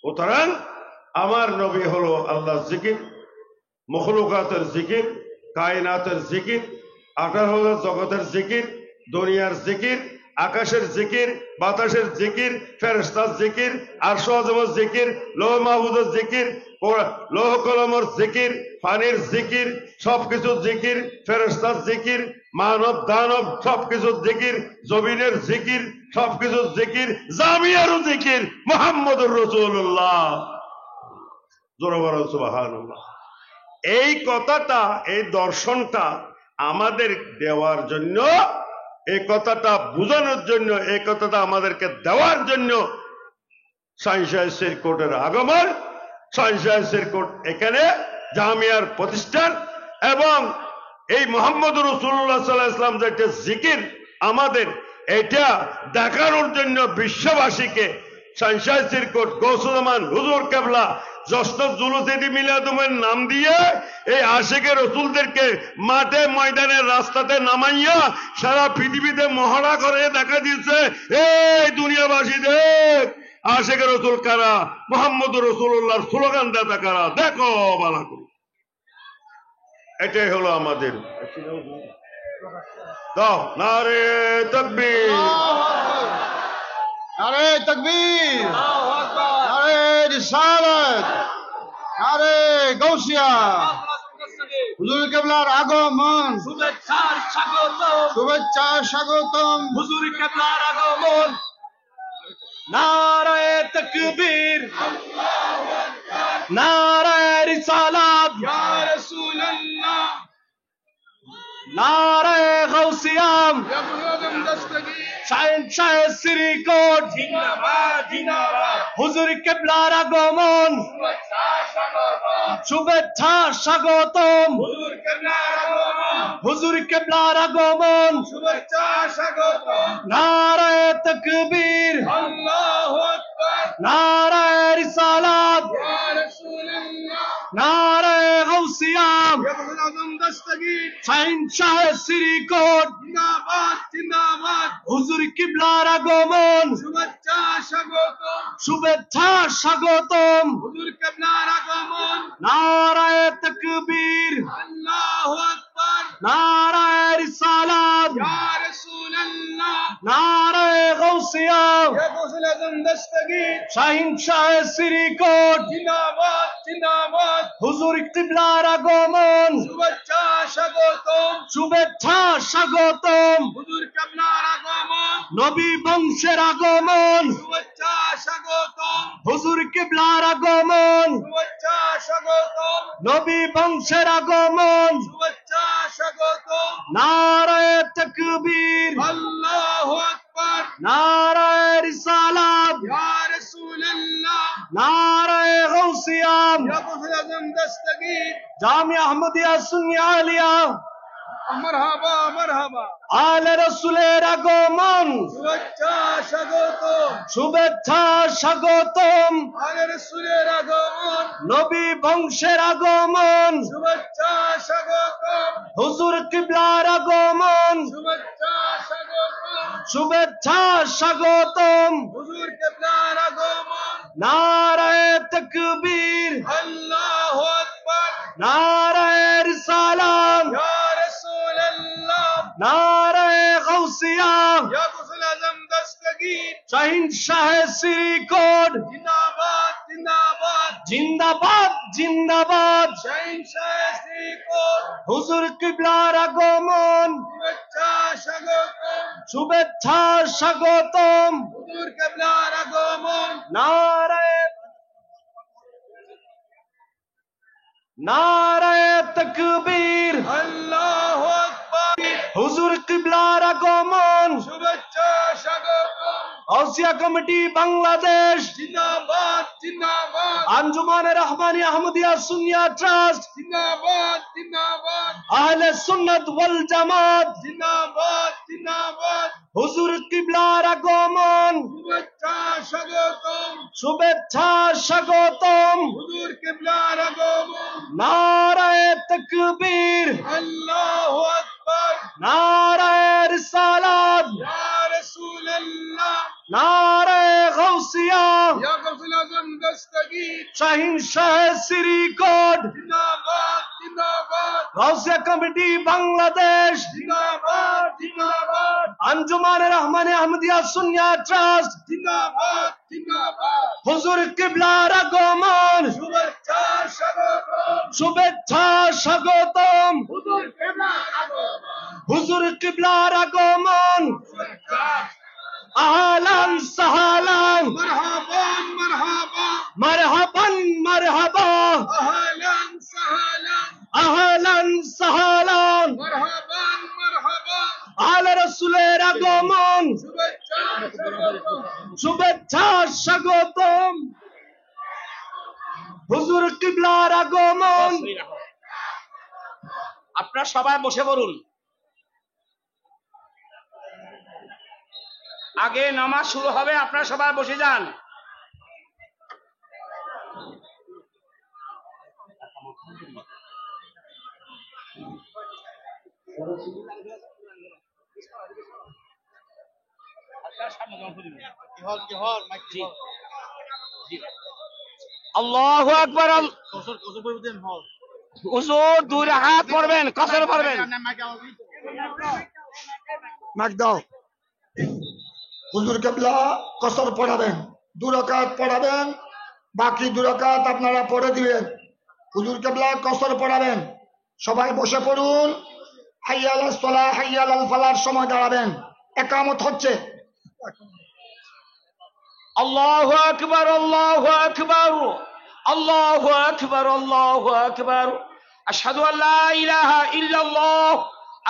সুতরাং আমার নবী হলো আল্লাহর জিকির, মখলুকাতের জিকির, কায়নাতের জিকির, 18,000 জগতের জিকির, দুনিয়ার জিকির, আকাশের জিকির, বাতাসের জিকির, ফেরেশতার জিকির, আরশ আযমের জিকির, লৌহ মাহফুজের জিকির, লৌহ কলমের জিকির, পানির জিকির, সবকিছু জিকির, ফেরেশতার জিকির, মানব দানব সবকিছু জিকির, জমিনের জিকির, সবকিছু জিকির, জামিয়ারও জিকির, মুহাম্মদুর রাসূলুল্লাহ। জোরে বলো সুবহানাল্লাহ। এই কথাটা, এই দর্শনটা আমাদের দেওয়ার জন্য, এই কথাটা বোঝানোর জন্য, এই কথাটা আমাদেরকে দেওয়ার জন্য সাইন্স কোর্টের আগমন, সাইন্স কোর্ট এখানে জামিয়ার প্রতিষ্ঠান, এবং এই মুহাম্মদুর রাসূলুল্লাহ সাল্লাল্লাহু আলাইহি ওয়াসাল্লাম যে একটা জিকির আমাদের, এটা দেখানোর জন্য বিশ্ববাসীকে সাইন্স কোর্ট গৌসুজ্জামান হুজুর কেবলা জশ্ন জুলুস ঈদ মিলাদুমের নাম দিয়ে এই আশিকে রসুলদেরকে মাঠে ময়দানে রাস্তাতে নামাইয়া সারা পৃথিবীতে মহড়া করে দেখা দিচ্ছে, এই দুনিয়াবাসী দেখ আশিকে রসুল কারা, মুহাম্মদুর রাসূলুল্লাহর স্লোগান দাতা কারা, দেখো ভালো করে। এটাই হলো আমাদের দাও নারে তাকবীর, নারে তাকবীর, নারে রিসালাত, নারে গাউসিয়া, হুজুর কেবলার আগমন, শুভেচ্ছার স্বাগতম, শুভেচ্ছা স্বাগতম, হুজুর কেবলার আগমন। নারায়ে তাকবীর, নারায়ে রিসালাত, ইয়া রাসূলুল্লাহ, নারায়ে গাউসিয়া, ইয়া মুহাম্মদ দস্তগীর, শাহ শ্রীকোট জিন্দাবাদ জিন্দাবাদ, হুজুর কেবলার আগমন, শুভেচ্ছা স্বাগতম, হুজুর কেবলার আগমন, হুজুর কেবলার আগমন, শুভেচ্ছা স্বাগতম। নারায়ে তাকবীর, আল্লাহু আকবার, নারায়ে রিসালাত, ইয়া রাসূলুল্লাহ, নারায়ে গাউসিয়া, ইয়া মুহাম্মদ দস্তগীর, শাহ শ্রীকোট জিন্দাবাদ জিন্দাবাদ, হুজুর কিবলার আগমন, শুভেচ্ছা স্বাগতম, শুভেচ্ছা স্বাগতম, হুজুর কিবলার আগমন। নারায়ে তাকবীর, আল্লাহু আকবার, নারায়ে রিসালাত, ইয়া রাসূলুল্লাহ, নারায়ে গাউসিয়া, ইয়া গাউসুল আযম দস্তগীর, শাহ শ্রীকোট জিন্দাবাদ জিন্দাবাদ, হুজুর কিবলার আগমন, শুভেচ্ছা স্বাগতম, শুভেচ্ছা স্বাগতম, হুজুর কিবলার আগমন, নবী বংশের আগমন, শুভেচ্ছা স্বাগতম, হুজুর কিবলার আগমন, শুভেচ্ছা স্বাগতম, নবী বংশের আগমন, শুভেচ্ছা স্বাগতম। নারায়ে তাকবীর, আল্লাহু আকবার, নারায়ে রিসালাত, ইয়া রাসূলুল্লাহ, নারায়ে গাউসিয়া, ইয়া গাউসুল আযম দস্তগীর, জামিয়া আহমদিয়া সুন্নি আলিয়া, মারহাবা মারহাবা, আলে রাসূলের আগমন, শুভেচ্ছা স্বাগতম, শুভেচ্ছা স্বাগতম, আলে রাসূলের আগমন, নবী বংশের আগমন, শুভেচ্ছা স্বাগতম, হুজুর কিবলার আগমন, শুভেচ্ছা স্বাগতম, শুভেচ্ছা স্বাগতম, হুজুর কিবলার আগমন। নারায়ে তাকবীর, আল্লাহু আকবার, নারায়ে রিসালাত, ইয়া রাসূলুল্লাহ, নারায়ে গাউসিয়া, ইয়া গাউসুল আযম দস্তগীর, শাহ শ্রীকোট জিন্দাবাদ জিন্দাবাদ, জিন্দাবাদ জিন্দাবাদ, শাহ শ্রীকোট, হুজুর কিবলার আগমন, শুভেচ্ছা স্বাগতম, শুভেচ্ছা স্বাগতম, হুজুর কিবলার আগমন। নারায়ে নারায়ে তাকবীর, আল্লাহু আকবার, হুজুর কিবলার আগমন, শুভেচ্ছা স্বাগতম, গাউসিয়া কমিটি বাংলাদেশ জিন্দাবাদ জিন্দাবাদ, আঞ্জুমানে রহমানি আহমদিয়া সুন্নিয়া ট্রাস্ট জিন্দাবাদ জিন্দাবাদ, আহলে সুন্নাত ওয়াল জামাত জিন্দাবাদ জিন্দাবাদ, হুজুর কিবলার আগমন, শুভেচ্ছা স্বাগতম, শুভেচ্ছা স্বাগতম হুজুর কিবলার আগমন নারায়ে তাকবীর আল্লাহু আকবার নারায়ে রিসালাত ইয়া রাসূলুল্লাহ নারায়ে গাউসিয়া ইয়া গাউসুল আজম দস্তগীর শাহিনশাহ শ্রীকোট জিন্দাবাদ জিন্দাবাদ গাউসিয়া কমিটি বাংলাদেশ জিন্দাবাদ জিন্দাবাদ আঞ্জুমান রহমানে আহমদিয়া সুন্নিয়া ট্রাস্ট জিন্দাবাদ জিন্দাবাদ হুজুর কিবলার আগমন শুভেচ্ছা স্বাগতম শুভেচ্ছা স্বাগতম হুজুর কিবলার আগমন হুজুর কিবলার আগমন আহলান সাহলান মারহাবান মারহাবা মারহাবান মারহাবা আহলান সাহলান আহলান সাহলান মারহাবান মারহাবা আলা রাসূলের আগমন শুভেচ্ছা স্বাগতম শুভেচ্ছা স্বাগতম হুজুর কিবলার আগমন। আপনারা সবাই বসে পড়ুন। আগে নামাজ শুরু হবে, আপনারা সবাই বসে যান। আল্লাহু আকবার। হুজুর দুই রাকাত পড়বেন, কসর পড়বেন। হুজুর কেবলা কসর পড়াবেন, 2 রাকাত পড়াবেন, বাকি 2 রাকাত আপনারা পড়ে দিবেন। হুজুর কেবলা কসর পড়াবেন, সবাই বসে পড়ুন। হাইয়া আলাস সালাহ হাইয়া আলাল ফালাহর সময় দাঁড়াবেন। একামত হচ্ছে। আল্লাহু আকবার আল্লাহু আকবার আল্লাহু আকবার আল্লাহু আকবার। আশহাদু আল্লা ইলাহা ইল্লাল্লাহ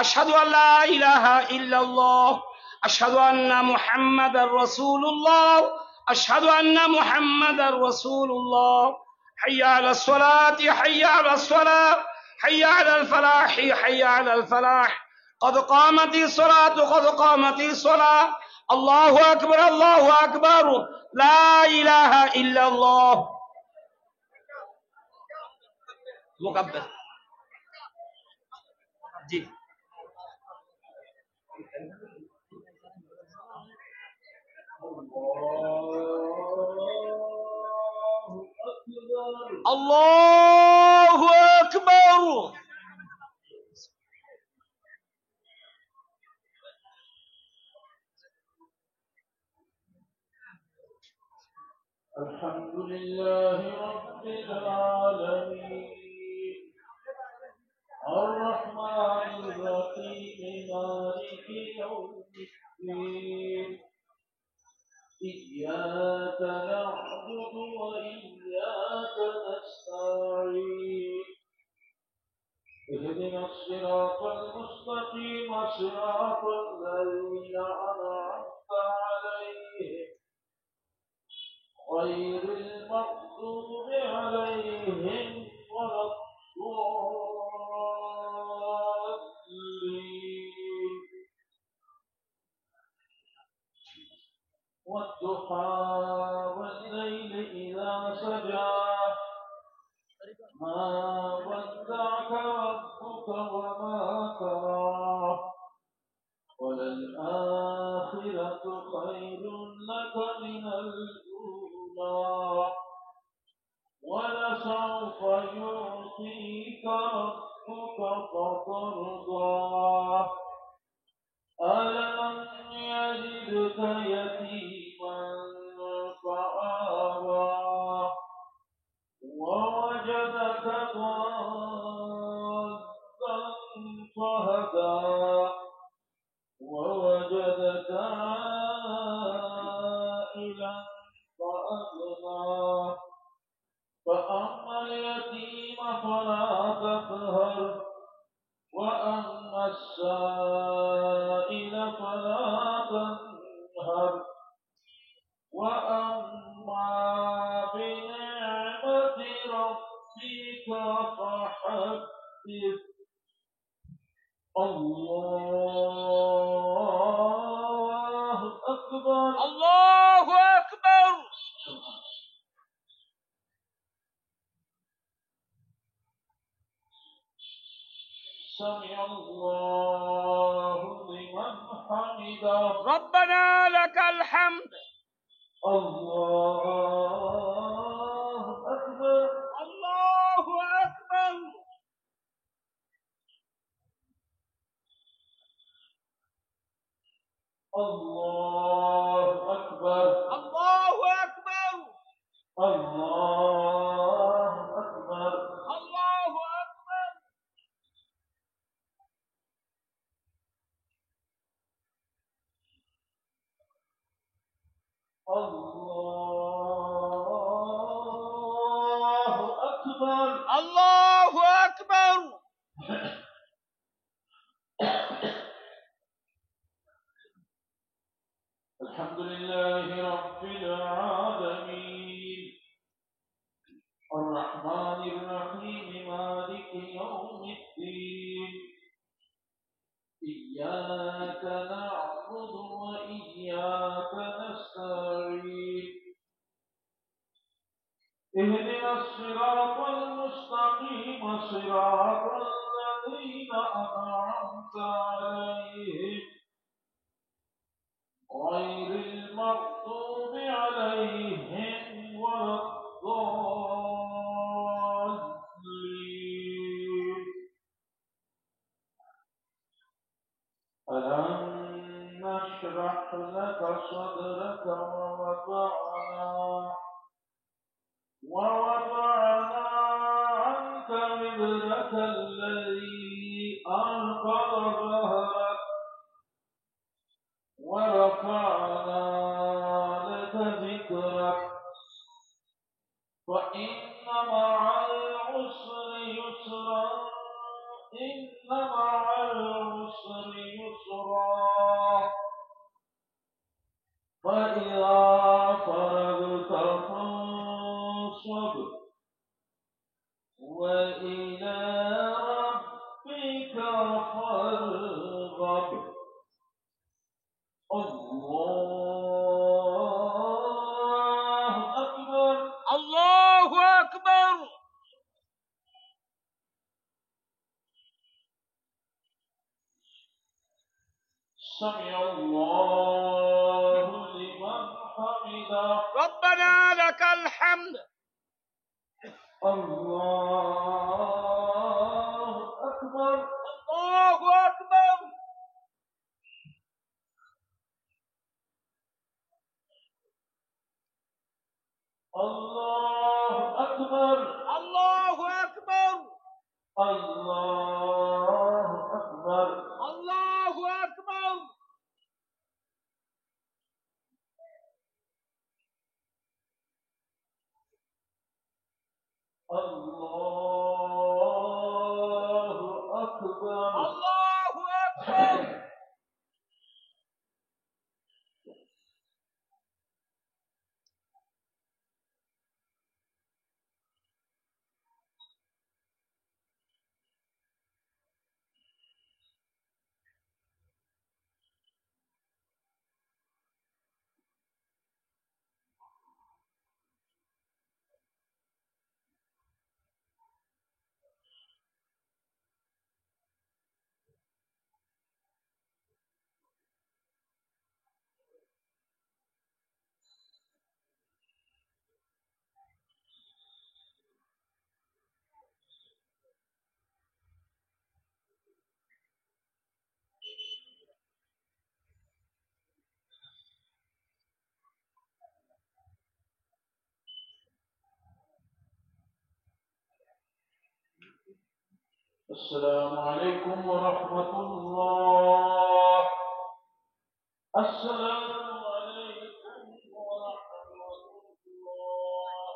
আশহাদু আল্লা ইলাহা ইল্লাল্লাহ আশহাদু আন্না মুহাম্মাদার রাসূলুল্লাহ আশহাদু আন্না মুহাম্মাদার রাসূলুল্লাহ। হাইয়া আলাস সালাতি হাইয়া আলাস সালাহ হাইয়া আলাল ফালাহি হাইয়া আলাল ফালাহ। قد قامت الصلاة قد قامت الصلاة الله أكبر الله أكبر لا إله إلا الله مكبر جي الله أكبر الحمد لله رب العالمين الرحمن الرحيم مالك يوم الدين إياك نعبد وإياك نستعين اهدنا الصراط المستقيم صراط الذين أنعمت عليهم غير المغضوب عليهم ولا الضالين والضحى والليل إذا سجى ما ودعك ربك وما قلى وللآخرة خير لك من الأولى ولسوف يعطيك ربك فترضى ألم يجدك يتيما فآوى ووجدك ضالا فهدى ووجدك عائلا فأغنى فأما اليتيم فلا تقهر وأما السائل فلا تنهر وأما بنعمة ربك فحدث الله أكبر الله أكبر الله لمن حمده ربنا لك الحمد الله أكبر الله أكبر الله أكبر الله أكبر الله أكبر الله أكبر الله أكبر الله أكبر الحمد لله رب العالمين الرحمن الرحيم مالك يوم الدين إياك نعبد وإياك نستعين اهدنا الصراط المستقيم صراط الذين أنعمت عليهم غير المغضوب عليهم ولا الضالين ألم نشرح لك صدرك ووضعنا عنك وزرك الذي أنقض ظهرك ورفعنا لك ذكرك فإن مع العسر يسرا إن مع العسر يسرا فإذا فرغت فانصب وإلى ربك فارغب الله أكبر الله أكبر سمع الله لمن حمده ربنا لك الحمد الله أكبر الله أكبر الله أكبر الله أكبر الله أكبر الله أكبر الله أكبر الله أكبر السلام عليكم ورحمة الله السلام عليكم ورحمة الله